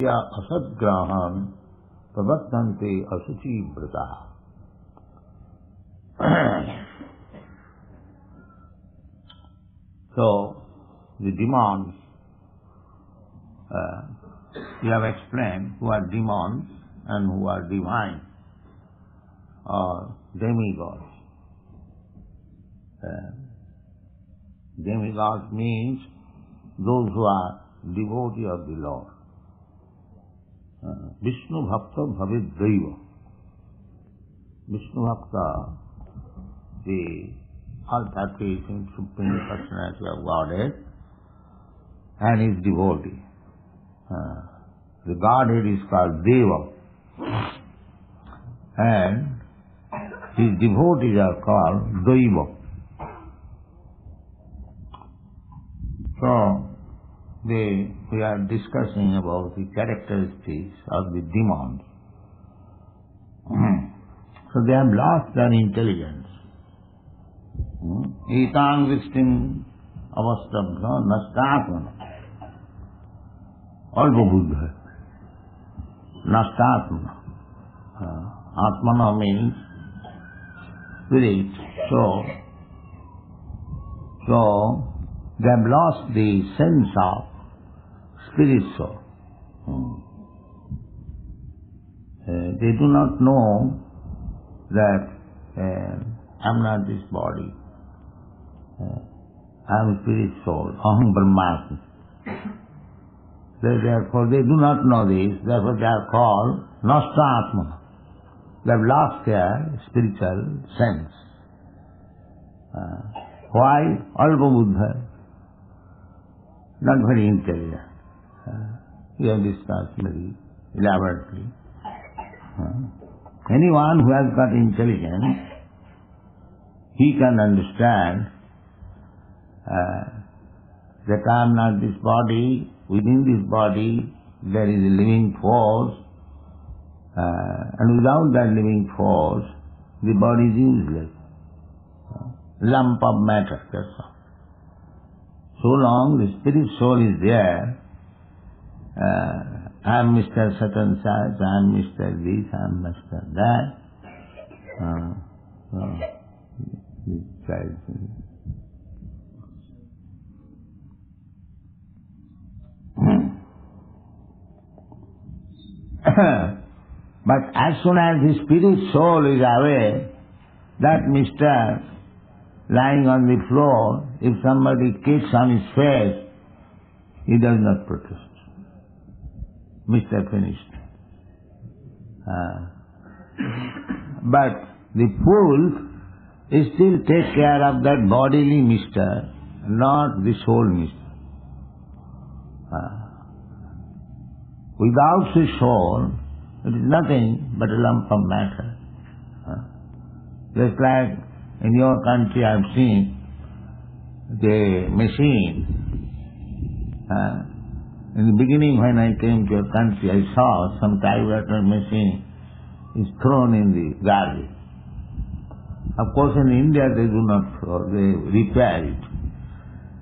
Satya asatgraham pravartante asucivrata. So, the demons, we have explained who are demons and who are divine or demigods. Demigods means those who are devotee of the Lord. Vishnu Bhakta Bhavid Daiva. Vishnu Bhakta, the all-pervading Supreme Personality of Godhead, and his devotee. The Godhead is called Deva, and his devotees are called Daiva. So, we are discussing about the characteristics of the demons. So they have lost their intelligence. Etang vistim avastabdha nastatmana. Alpa buddha. Nastatmana. Atmana means spirit. So they have lost the sense of spirit soul. They do not know that I am not this body. I am spirit soul. Aham Brahmasmi. Therefore they do not know this. Therefore they are called Nasta Atmana. They have lost their spiritual sense. Why? Alpa Buddha. Not very intelligent. We have discussed very elaborately. Anyone who has got intelligence, he can understand that I am not this body. Within this body there is a living force, and without that living force the body is useless. Lump of matter, that's all. So long the spirit soul is there, I am Mr. Satan Saj, I am Mr. this, I am Mr. that. But as soon as the spirit soul is aware, that Mr. lying on the floor, if somebody kicks on his face, he does not protest. Mr. finished. But the fool still take care of that bodily Mr., not the soul Mr. Without the soul, it is nothing but a lump of matter. Just like in your country I have seen the machine. In the beginning when I came to your country, I saw some typewriter machine is thrown in the garbage. Of course in India they do not throw, they repair it.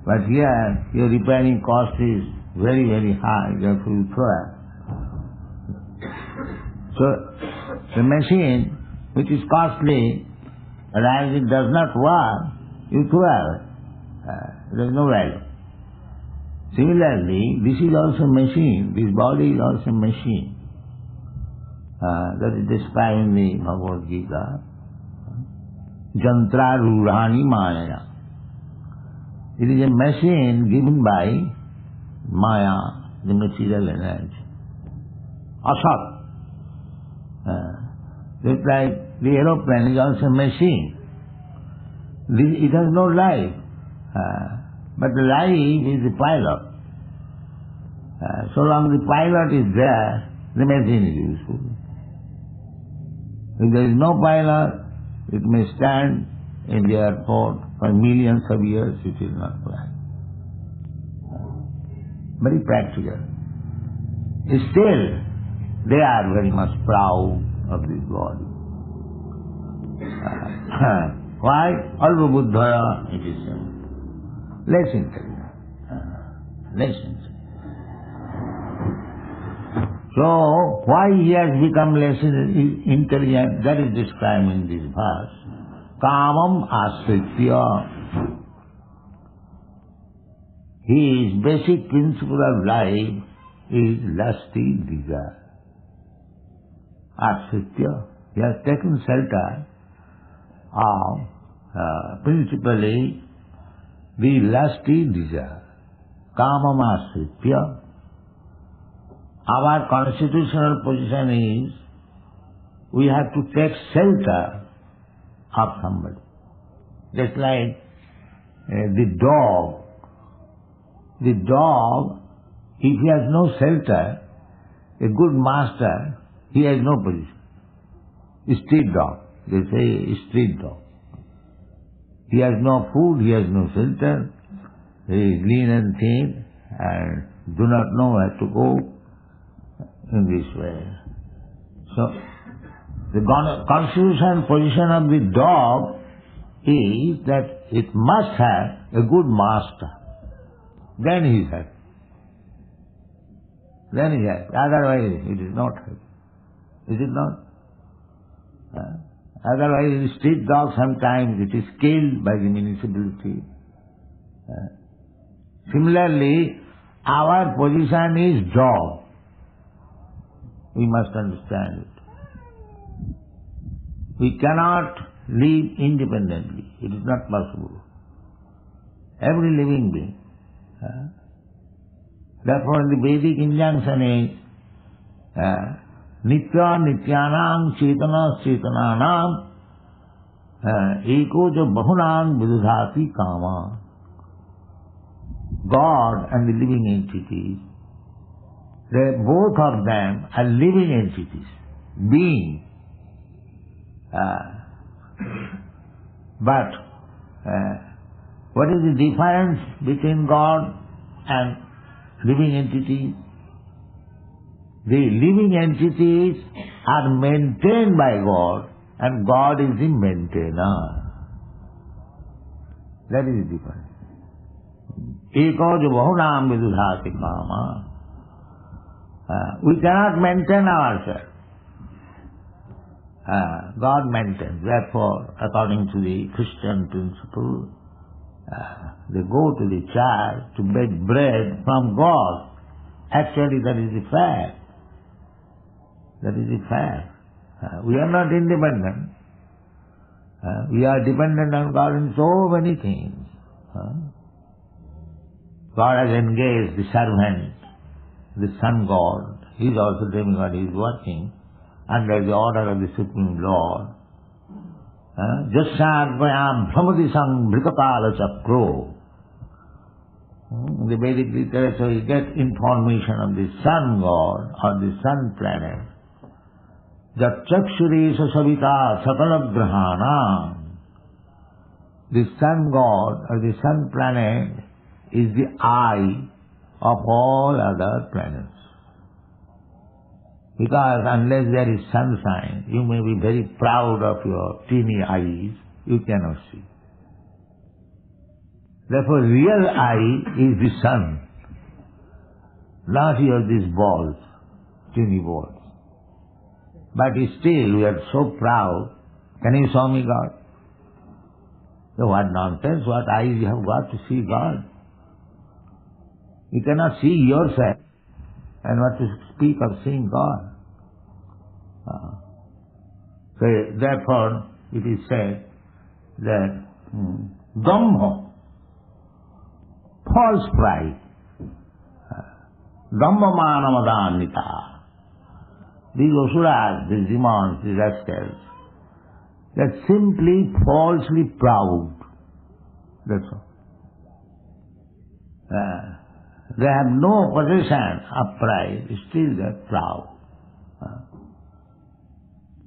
But here your repairing cost is very, very high, therefore you throw it. So the machine which is costly, but as it does not work, you throw it. There is no value. Similarly, this is also machine, this body is also machine. That is described in the Bhagavad-gītā. Jantra rūrāni māyaya. It is a machine given by Maya, the material energy. Asat. Just like the aeroplane is also a machine. It has no life. But the life is the pilot. So long the pilot is there, the machine is useful. If there is no pilot, it may stand in the airport for millions of years, it will not fly. Very practical. Still, they are very much proud of this body. Why? Alva Buddhaya, it is less intelligent. Less intelligent. So, why he has become less intelligent, that is described in this verse. Kamam asritya. His basic principle of life is lusty desire. Asritya. He has taken shelter of principally the lusty desire. Kamam asritya. Our constitutional position is we have to take shelter of somebody. Just like the dog. The dog, if he has no shelter, a good master, he has no position. Street dog, they say street dog. He has no food, he has no shelter, he is lean and thin and do not know where to go in this way. So, the constitutional position of the dog is that it must have a good master. Then he is happy. Then he is happy. Otherwise it is not happy. Is it not? Otherwise the street dog sometimes it is killed by the municipality. Similarly, our position is dog. We must understand it. We cannot live independently. It is not possible. Every living being. Therefore the Vedic injunction is Nitya Nityanam Chetana Chetananam Eko Jo Bahunam Vidudhati Kama. God and the living entities, both of them are living entities, beings. But what is the difference between God and living entities? The living entities are maintained by God and God is the maintainer. That is the difference. Eko jo bahunam vidudhati kama. We cannot maintain ourselves. God maintains. Therefore, according to the Christian principle, they go to the church to beg bread from God. Actually, that is the fact. That is the fact. We are not independent. We are dependent on God in so many things. God has engaged the servant, the sun god. He is also demigod. He is working under the order of the Supreme Lord. Jasyadvayam brahmadisang bhritapala chakro. In the Vedic literature you get information of the sun god or the sun planet. Jat chakshuresa savita sakala grahana. The sun god or the sun planet is the eye of all other planets. Because unless there is sunshine, you may be very proud of your teeny eyes, you cannot see. Therefore, real eye is the sun, not these balls, teeny balls. But still, we are so proud. Can you show me God? So what nonsense, what eyes you have got to see God? You cannot see yourself, and what to speak of seeing God. So therefore, it is said that Dhamma, false pride, Dhamma Manamadanita, these asuras, these demons, these rascals, they are simply falsely proud. That's all. They have no possession of pride, still they are proud.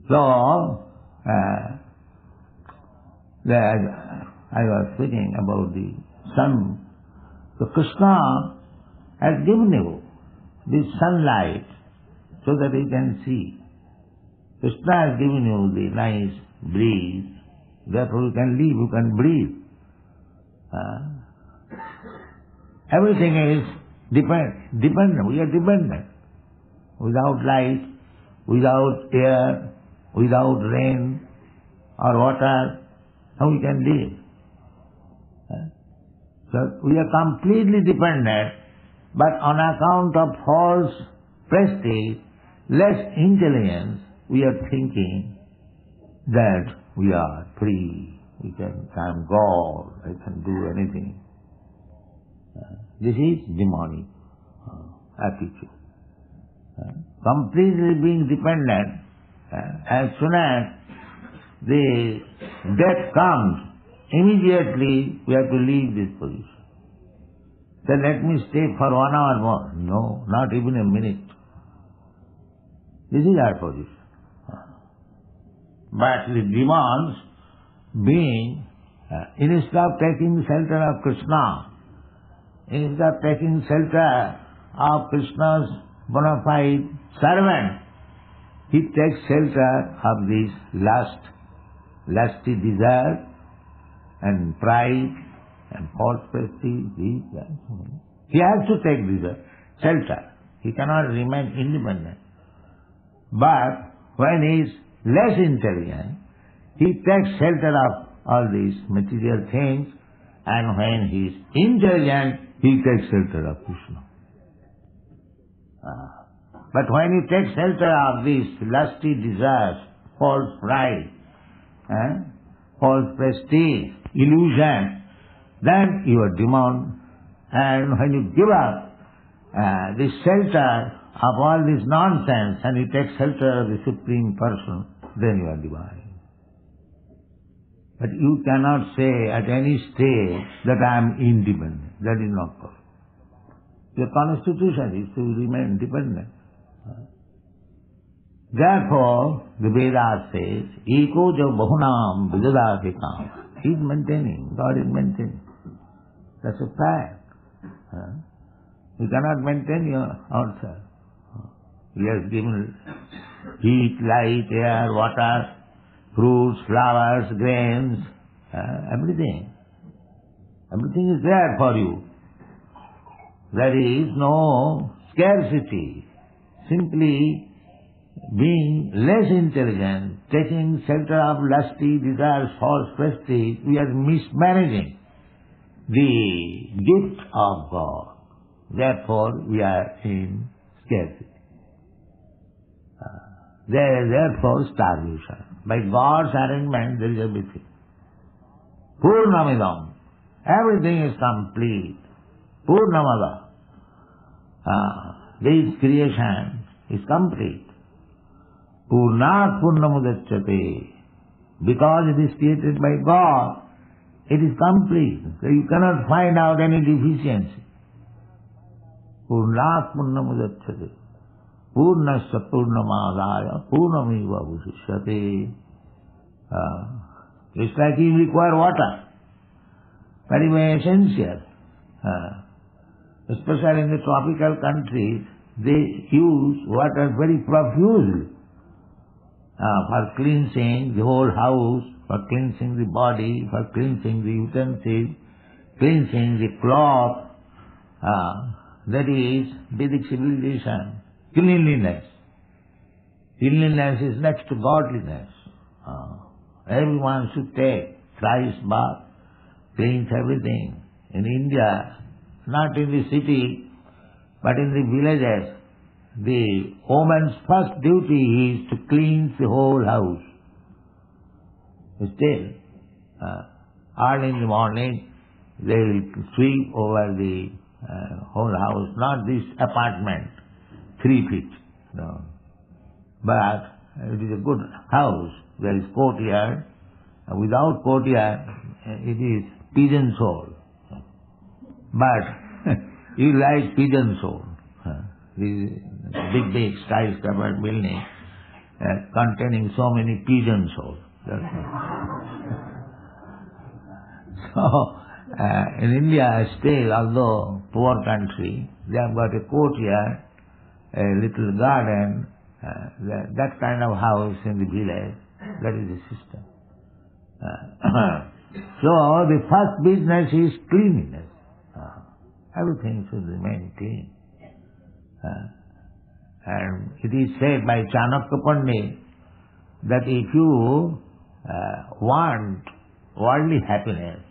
So, I was speaking about the sun. So Krishna has given you this sunlight so that you can see. Krishna has given you the nice breeze, therefore you can live, you can breathe. Everything is dependent. We are dependent. without light, without air, without rain or water, how we can live? So we are completely dependent, but on account of false prestige, less intelligence, we are thinking that we are free. I'm God, I can do anything. This is demonic attitude. Completely being dependent, as soon as the death comes, immediately we have to leave this position. Then let me stay for 1 hour more. No, not even a minute. This is our position. But the demons, being, instead of taking shelter of Krishna, instead of taking shelter of Krishna's bona fide servant, he takes shelter of this lust, lusty desire and pride and false prestige, this, that. He has to take this shelter. He cannot remain independent. But when he is less intelligent, he takes shelter of all these material things, and when he is intelligent, he takes shelter of Krishna. But when he takes shelter of these lusty desires, false pride, false prestige, illusion, then you are demon. And when you give up the shelter of all this nonsense and you take shelter of the Supreme Person, then you are divine. But you cannot say at any stage that I am independent. That is not possible. Your constitution is to remain dependent. Therefore, the Vedas says, Eko jo bahunam vijadātikam. He is maintaining, God is maintaining. That's a fact. You cannot maintain yourself. He has given heat, light, air, water, fruits, flowers, grains, everything. Everything is there for you. There is no scarcity. Simply being less intelligent, taking shelter of lusty desires, false prestige, we are mismanaging the gift of God. Therefore, we are in scarcity. There is therefore starvation. By God's arrangement, there is everything. Purnamidam. Everything is complete. Purnamada. This creation is complete. Purnat Purnamudachyate. Because it is created by God, it is complete. So you cannot find out any deficiency. Purnat Purnamudachyate. Purnasya Purnamadaya Purnamiva Bhushishyate. It's like you require water. Very, very essential. Especially in the tropical countries, they use water very profusely for cleansing the whole house, for cleansing the body, for cleansing the utensils, cleansing the cloth. That is Vedic civilization. Cleanliness. Cleanliness is next to godliness. Everyone should take thrice bath, cleans everything. In India, not in the city, but in the villages, the woman's first duty is to cleanse the whole house. Still, early in the morning, they will sweep over the whole house, not this apartment, 3 feet. No. But it is a good house. There is courtyard. Without courtyard, it is pigeon hole. But you like pigeon hole. These big skyscraper building containing so many pigeon holes. So, in India still, although poor country, they have got a courtyard, a little garden, that kind of house in the village. That is the system. So the first business is cleanliness. Everything should remain clean. And it is said by Chanakya Pandit that if you want worldly happiness,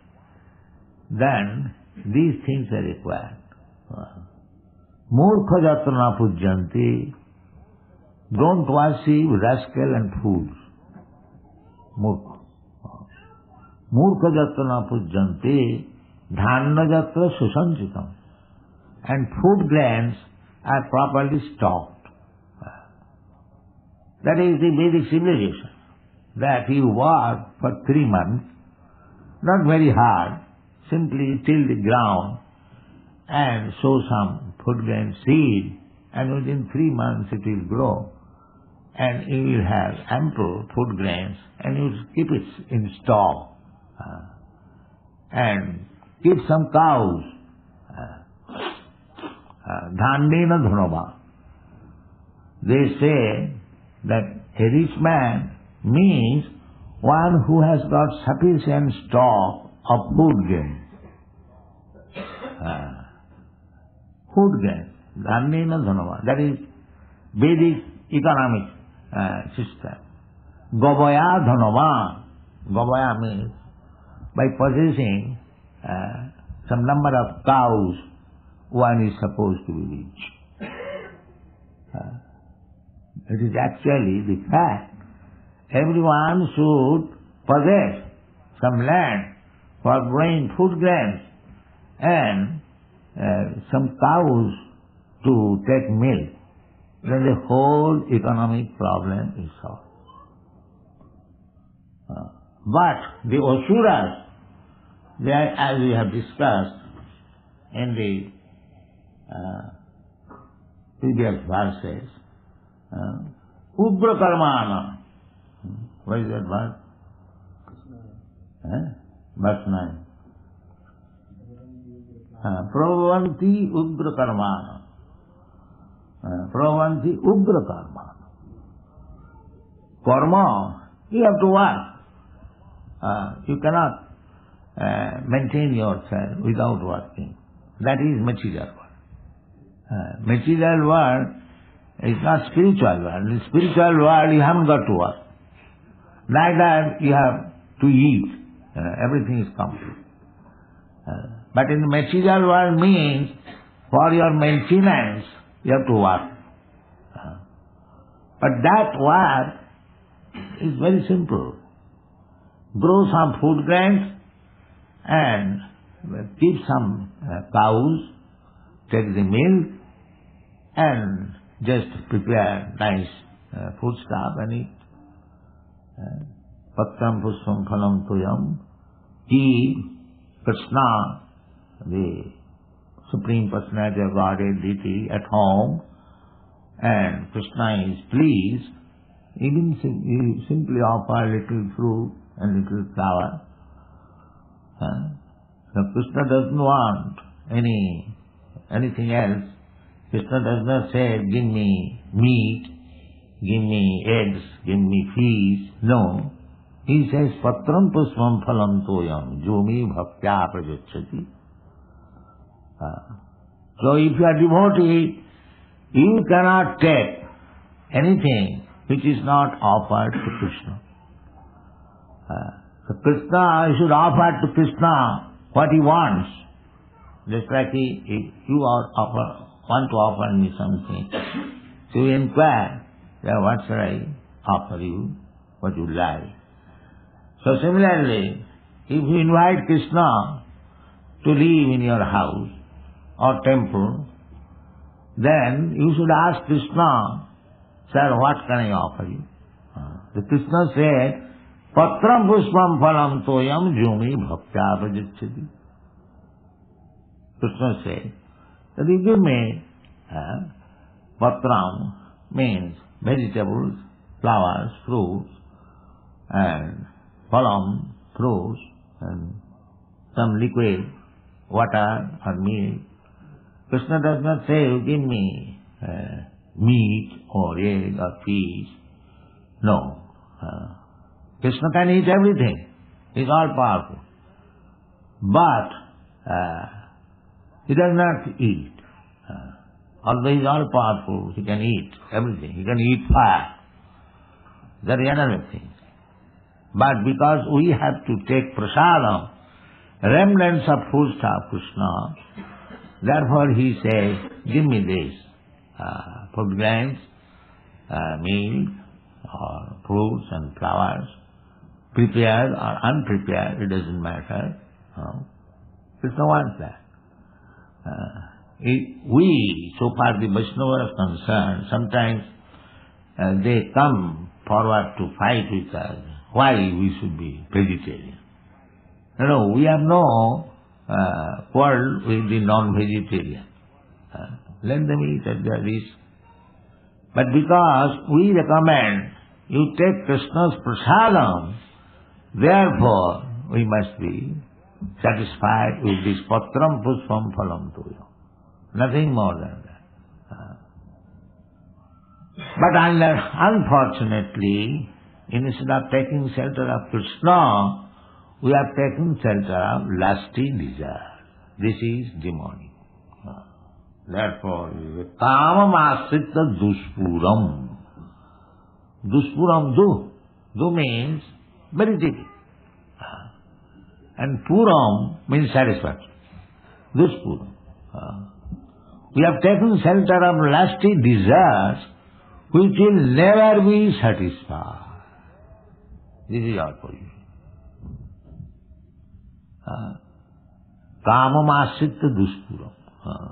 then these things are required. Murkha jatra na pujyanti. Don't worship rascal and fools. Murkha. Murkha jatra na pujyanti. Dhanna jatra susanchitam. And food grains are properly stocked. That is the Vedic civilization. That you work for 3 months, not very hard, simply till the ground and sow some food grain seed, and within 3 months it will grow, and you will have ample food grains, and you keep it in stock, and keep some cows. Dhandena dhanava. They say that a rich man means one who has got sufficient stock of food grain. Food grain. Dhandena dhanava. That is Vedic economic system. Gavaya dhanava. Gavaya means by possessing some number of cows, one is supposed to be rich. It is actually the fact. Everyone should possess some land for growing food grains and some cows to take milk. Then the whole economic problem is solved. But the Asuras, they are, as we have discussed in the previous verses, Ugra Karmana. What is that verse? Verse 9. Prabhavanti Ugra Karmana. Prabhavanti Ugra Karmana. Karma, you have to work. You cannot maintain yourself without working. That is material world. Material world is not spiritual world. In spiritual world you haven't got to work. Neither you have to eat. Everything is complete. But in the material world means for your maintenance you have to work. But that work is very simple. Grow some food grains and keep some cows, take the milk and just prepare nice food stuff and eat. Patram pushpam phalam tuyam. Keep Krishna, the Supreme Personality of Godhead deity, at home, and Krishna is pleased. Even you simply offer little fruit and little flower. So Krishna doesn't want anything else. Krishna does not say, give me meat, give me eggs, give me fish. No. He says, Patram pushpam phalam toyam, jumi bhaktya prajacchati. So if you are devotee, you cannot take anything which is not offered to Krishna. So Krishna, you should offer to Krishna what he wants. Just like if you want to offer me something, so you inquire, what shall I offer you, what you like. So similarly, if you invite Krishna to live in your house or temple, then you should ask Krishna, sir, what can I offer you? The Krishna said, Patram pushpam phalam toyam jumi bhaktya prajacchati. Krishna said, that you give me patram means vegetables, flowers, fruits, and phalam, fruits, and some liquid, water or milk. Krishna does not say, you give me meat or egg or fish. No. Krishna can eat everything. He is all powerful. But he does not eat Although he is all powerful, he can eat everything. He can eat fire. That is another thing. But because we have to take prasadam, remnants of food of Krishna, therefore he says, give me this, food grains, meal, or fruits and flowers, prepared or unprepared, it doesn't matter. Krishna wants that. We, so far the Vaishnava is concerned, sometimes they come forward to fight with us. Why we should be vegetarian? No, we have no quarrel with the non-vegetarian. Let them eat at their risk. But because we recommend you take Krishna's prasadam, therefore we must be satisfied with this patram pushpam phalam tuyo. Nothing more than that. But unfortunately, instead of taking shelter of Krishna, we are taking shelter of lusty desire. This is demonic. Therefore, kamam asrita duspuram. Duspuram, du means very deep. And puram means satisfaction. Duspuram. We have taken shelter of lusty desires which will never be satisfied. This is our position. Kamam asrita duspuram.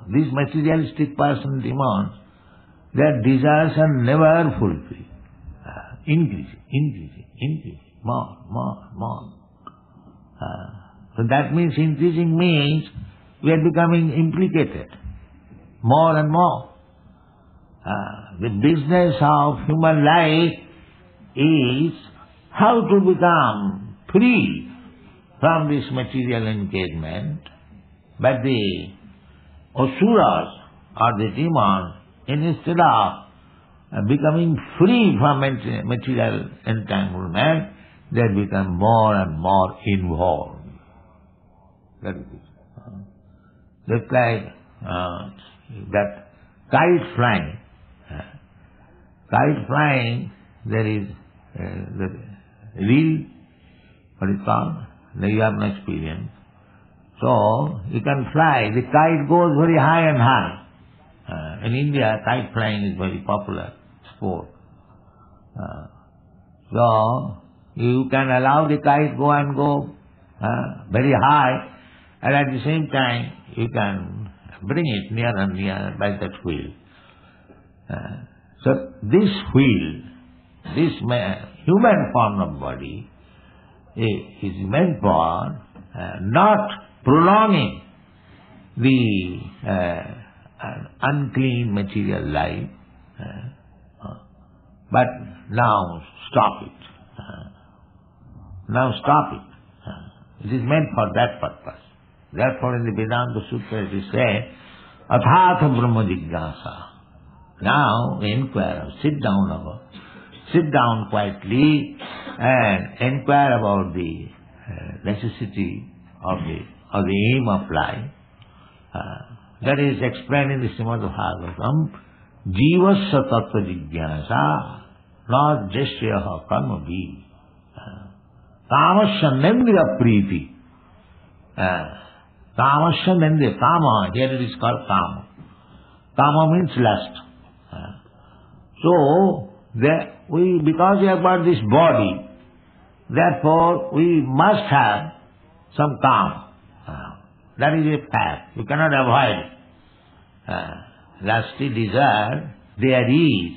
These materialistic person demands, their desires are never fulfilled. Increasing, more. So that means increasing means we are becoming implicated more and more. The business of human life is how to become free from this material engagement, but the asuras or the demons, instead of becoming free from material entanglement, they become more and more involved. That is it. Just like that kite flying. Kite flying, there is the reel, what is called? You have no experience. So, you can fly. The kite goes very high and high. In India, kite flying is very popular sport. So, you can allow the kite go very high, and at the same time, you can bring it nearer and nearer by that wheel. So, this wheel, this human form of body, is meant for not prolonging the unclean material life, but now stop it. Now stop it. It is meant for that purpose. Therefore in the Vedanta Sutra it is said, Athatha Brahma Jignasa. Now inquire, sit down quietly and inquire about the necessity of the aim of life. That is explained in the ЩrīmadBhāgavatam, Jīvasya tattva jigyāsa, not jasyaha karma bhi. Kamasya nendriya priti. Kamasya nendriya, kama, here it is called kama. Kama means lust. So, because we have got this body, therefore we must have some calm. That is a fact. You cannot avoid lusty desire. There is.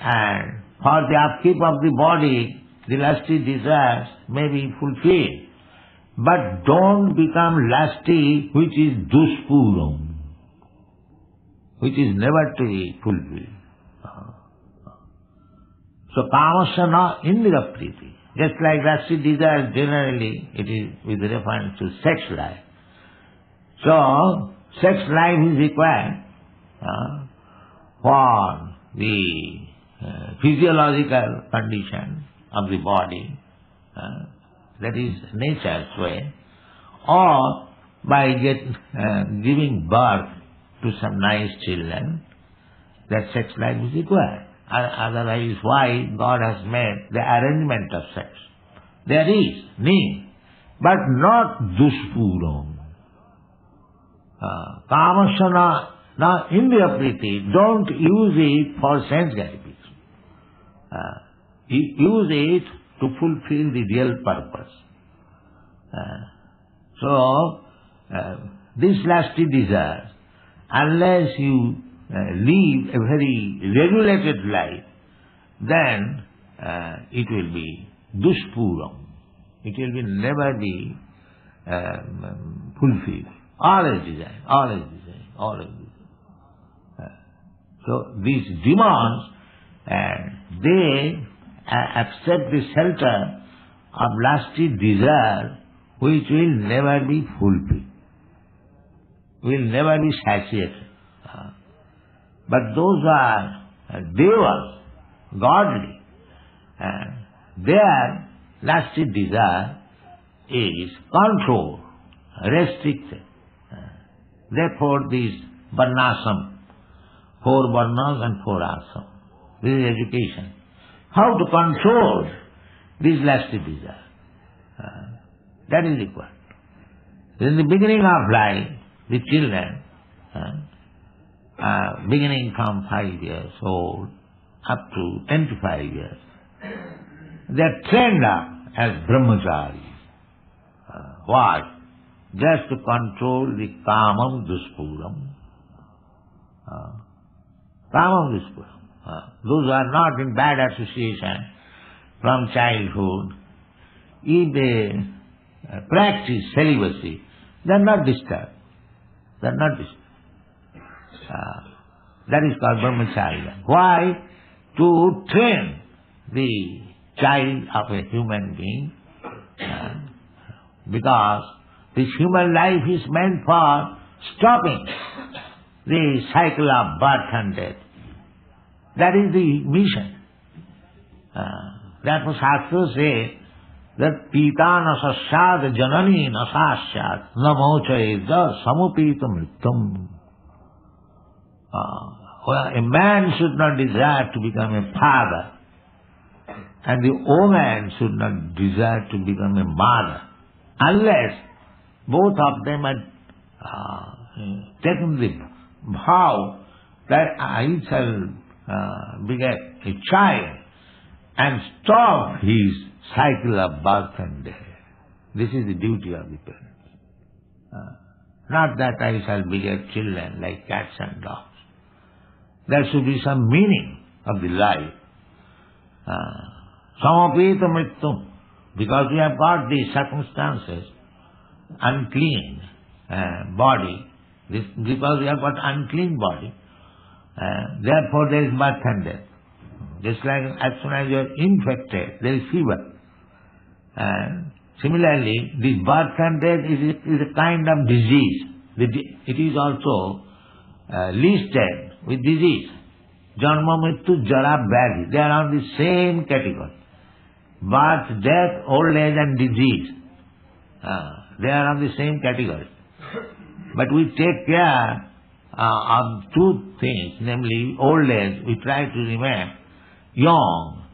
And for the upkeep of the body, the lusty desires may be fulfilled. But don't become lusty, which is duspuram, which is never to be fulfilled. So kamasya na indriya priti. Just like lusty desire, generally it is with reference to sex life. So, sex life is required for the physiological condition of the body, that is nature's way, or by giving birth to some nice children, that sex life is required. Otherwise, why God has made the arrangement of sex? There is need, but not duspuram. Kamasana, now Indriya Priti, don't use it for sense gratification. Use it to fulfill the real purpose. So, this lusty desire, unless you live a very regulated life, then it will be duspuram. It will never be fulfilled. Always desire, always desire, always desire. So these demons, they accept the shelter of lusty desire which will never be fulfilled, will never be satiated. But those are devas, godly, their lusty desire is controlled, restricted. Therefore this varnasam, 4 varnas and 4 asam, this is education. How to control this lusty desire? That is required. In the beginning of life, the children, beginning from 5 years old up to 25 years, they are trained up as brahmacharis. Why? Just to control the kamam duspuram. Kamam duspuram. Those who are not in bad association from childhood, if they practice celibacy, they are not disturbed. They are not disturbed. That is called brahmacharya. Why? To train the child of a human being, because this human life is meant for stopping the cycle of birth and death. That is the mission. Therefore Shastra says that pita nasasyad janani nasasyad namochayeda samupita mritam. A man should not desire to become a father, and the woman should not desire to become a mother, unless both of them are taken the vow that I shall beget a child and stop his cycle of birth and death. This is the duty of the parents. Not that I shall beget children like cats and dogs. There should be some meaning of the life. Samapita mrittum, because we have got these circumstances, unclean body, because we have got unclean body, therefore there is birth and death. Just like as soon as you are infected, there is fever. Similarly, this birth and death is a kind of disease. It is also listed with disease. Janma mrityu jara vyadhi. They are on the same category. Birth, death, old age and disease. They are on the same category. But we take care of 2 things, namely old age. We try to remain young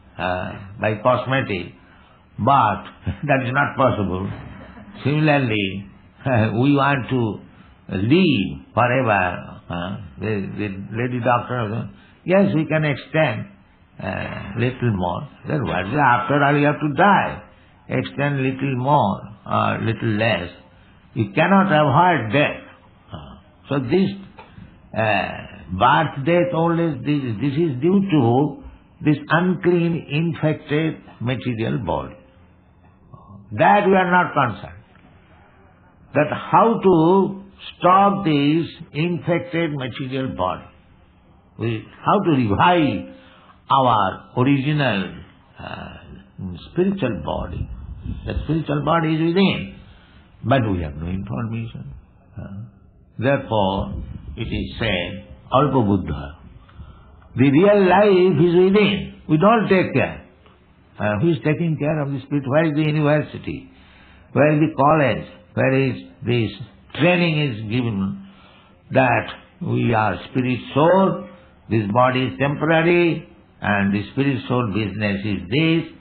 by cosmetic, but that is not possible. Similarly, we want to live forever. The lady doctor, yes, we can extend little more. Then what? After all, you have to die. Extend little more or little less. You cannot avoid death. So this birth, death, old age, this is due to this unclean, infected material body. That we are not concerned. That how to stop this infected material body. How to revive our original spiritual body. The spiritual body is within, but we have no information. Therefore, it is said, Alpa Buddha. The real life is within. We don't take care. Who is taking care of the spirit? Where is the university? Where is the college? Where is this training is given that we are spirit soul, this body is temporary, and the spirit soul business is this,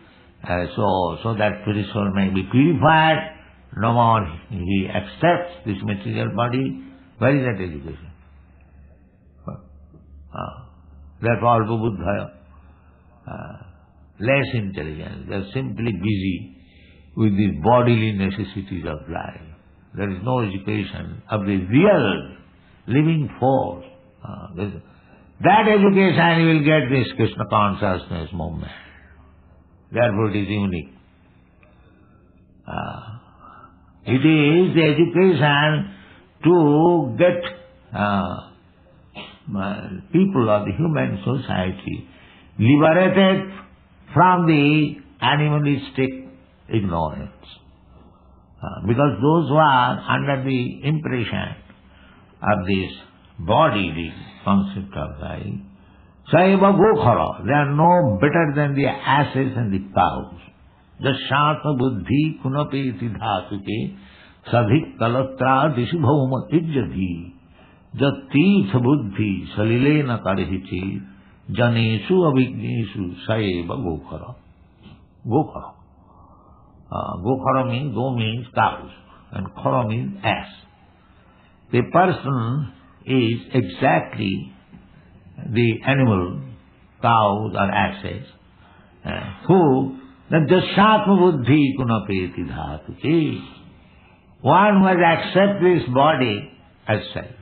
so that spirit soul may be purified. No more he accepts this material body. Where is that education? That's all buddhaya. Less intelligence. They are simply busy with the bodily necessities of life. There is no education of the real living force. That education you will get this Krishna consciousness movement. Therefore it is unique. It is the education to get people of the human society liberated from the animalistic ignorance. Because those who are under the impression of this body, the concept of life, Saiva Gokhara, they are no better than the asses and the cows. Jashatma buddhi kunapeti dhatuke sadhik kalatra dishibhauma ijjati jatirtha buddhi salilena karihichi janesu avignesu Saiva Gokhara. Gokhara. Gokhara means, go means cows, and khara means ass. The person is exactly the animal, cows or asses, who the jashatma buddhi kunapeti dhatuke, one who has accepted this body as self.